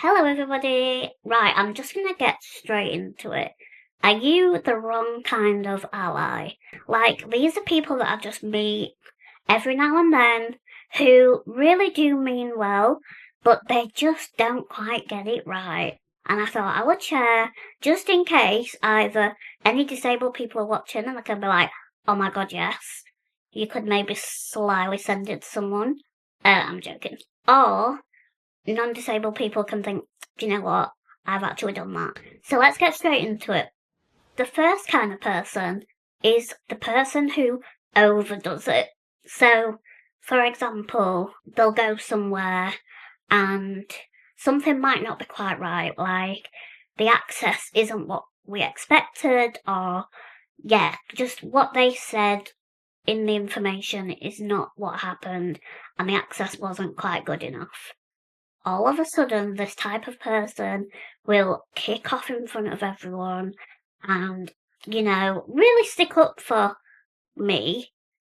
Hello, everybody. Right, I'm just gonna get straight into it. Are you the wrong kind of ally? Like, these are people that I just meet every now and then who really do mean well, but they just don't quite get it right. And I thought I would share just in case either any disabled people are watching and they can be like, oh my god, yes. You could maybe slyly send it to someone. I'm joking. Or non-disabled people can think, do you know what? I've actually done that. So let's get straight into it. The first kind of person is the person who overdoes it. So, for example, they'll go somewhere and something might not be quite right, like the access isn't what we expected, or yeah, just what they said in the information is not what happened, and the access wasn't quite good enough. All of a sudden, this type of person will kick off in front of everyone and, really stick up for me.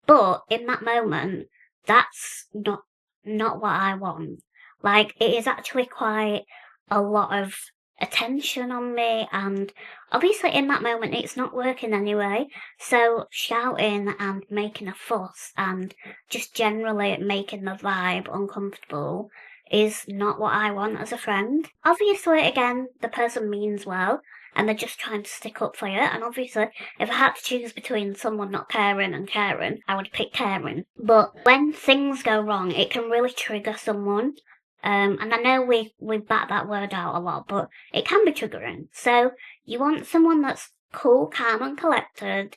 But in that moment, that's not what I want. Like, it is actually quite a lot of attention on me, and obviously in that moment it's not working anyway. So shouting and making a fuss and just generally making the vibe uncomfortable is not what I want as a friend. Obviously, again, the person means well and they're just trying to stick up for you. And obviously, if I had to choose between someone not caring and caring, I would pick caring. But when things go wrong, it can really trigger someone. And I know we bat that word out a lot, but it can be triggering. So you want someone that's cool, calm, and collected.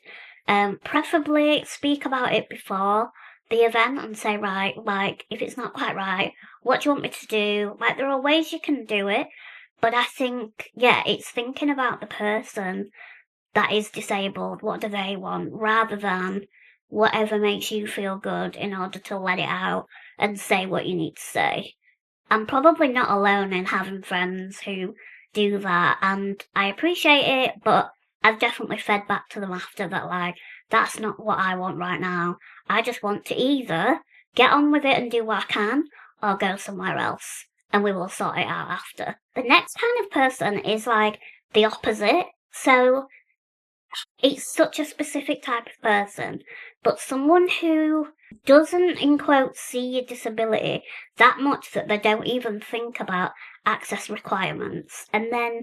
Preferably speak about it before the event and say, right, like, if it's not quite right, what do you want me to do? Like, there are ways you can do it, but I think, yeah, it's thinking about the person that is disabled. What do they want? Rather than whatever makes you feel good in order to let it out and say what you need to say. I'm probably not alone in having friends who do that, and I appreciate it, but I've definitely fed back to them after that, like, that's not what I want right now. I just want to either get on with it and do what I can, or go somewhere else, and we will sort it out after. The next kind of person is like the opposite. So it's such a specific type of person, but someone who doesn't, in quotes, see your disability that much that they don't even think about access requirements. And then,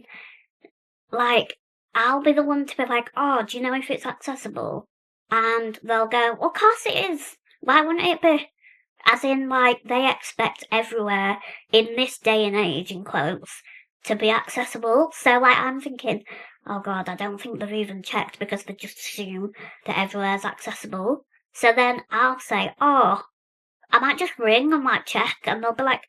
like, I'll be the one to be like, oh, do you know if it's accessible? And they'll go, well, of course it is. Why wouldn't it be? As in, like, they expect everywhere in this day and age, in quotes, to be accessible. So, like, I'm thinking, oh god, I don't think they've even checked because they just assume that everywhere's accessible. So then I'll say, oh, I might just ring and, like, check, and they'll be like,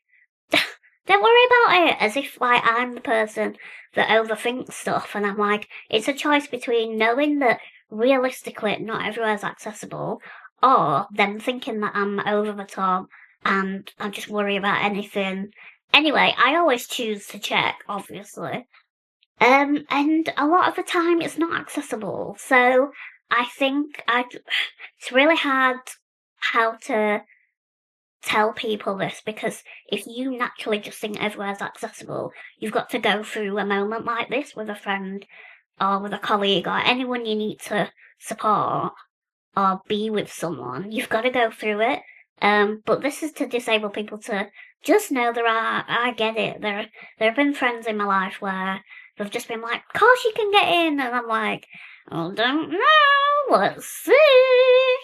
don't worry about it, as if, like, I'm the person that overthinks stuff, and I'm like, it's a choice between knowing that realistically not everywhere's accessible, or them thinking that I'm over the top and I just worry about anything. Anyway, I always choose to check, obviously. And a lot of the time it's not accessible, so I think it's really hard how to tell people this, because if you naturally just think everywhere's accessible, you've got to go through a moment like this with a friend or with a colleague or anyone you need to support or be with someone. You've got to go through it. But this is to disable people to just know I get it. There have been friends in my life where they've just been like, of course you can get in. And I'm like, oh, don't know. Let's see.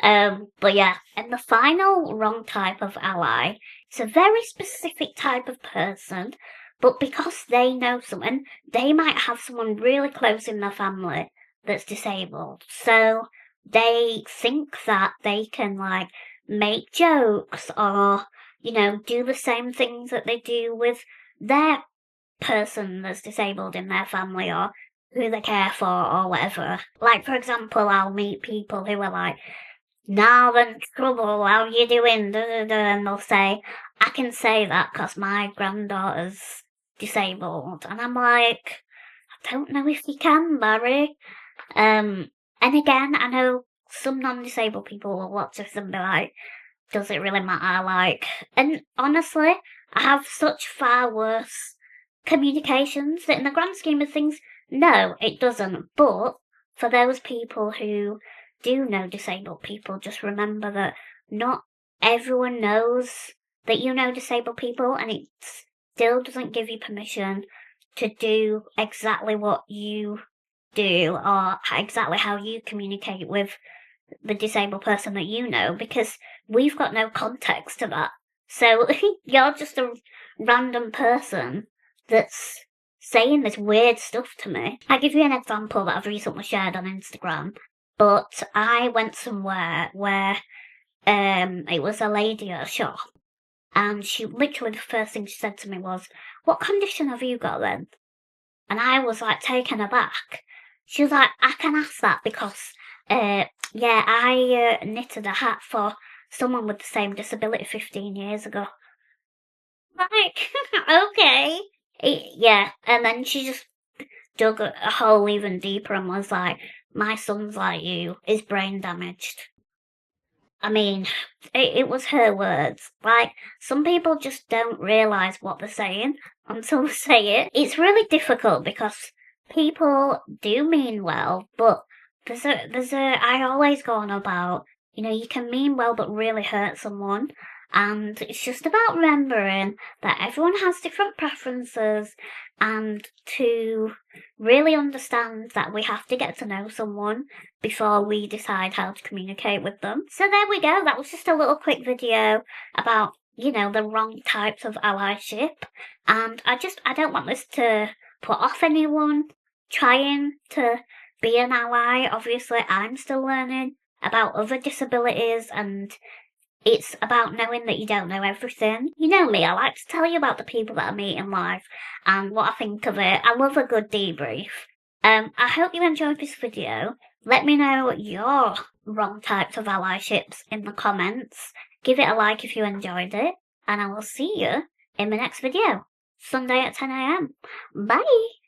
But yeah, and the final wrong type of ally, it's a very specific type of person, but because they know someone, they might have someone really close in their family that's disabled. So they think that they can, like, make jokes or, do the same things that they do with their person that's disabled in their family or who they care for or whatever. Like, for example, I'll meet people who are like, now then, trouble, how you doing? Da, da, da. And they'll say, I can say that because my granddaughter's disabled. And I'm like, I don't know if you can, Barry. And again, I know some non-disabled people will watch this and be like, does it really matter? Like, and honestly, I have such far worse communications that in the grand scheme of things, no, it doesn't. But for those people who do know disabled people, just remember that not everyone knows that you know disabled people, and it still doesn't give you permission to do exactly what you do or exactly how you communicate with the disabled person that you know, because we've got no context to that. So you're just a random person that's saying this weird stuff to me. I give you an example that I've recently shared on Instagram. But I went somewhere where it was a lady at a shop, and she literally the first thing she said to me was, "What condition have you got then?" And I was like taken aback. She was like, "I can ask that because, yeah, I knitted a hat for someone with the same disability 15 years ago." Like, okay. Yeah, and then she just dug a hole even deeper and was like, "My son's like you, is brain damaged." I mean, it was her words. Like, some people just don't realise what they're saying until they say it. It's really difficult because people do mean well, but I always go on about, you can mean well but really hurt someone. And it's just about remembering that everyone has different preferences and to really understand that we have to get to know someone before we decide how to communicate with them. So there we go. That was just a little quick video about, the wrong types of allyship. And I don't want this to put off anyone trying to be an ally. Obviously, I'm still learning about other disabilities, and it's about knowing that you don't know everything. You know me, I like to tell you about the people that I meet in life and what I think of it. I love a good debrief. I hope you enjoyed this video. Let me know your wrong types of allyships in the comments. Give it a like if you enjoyed it, and I will see you in the next video, Sunday at 10 AM. Bye!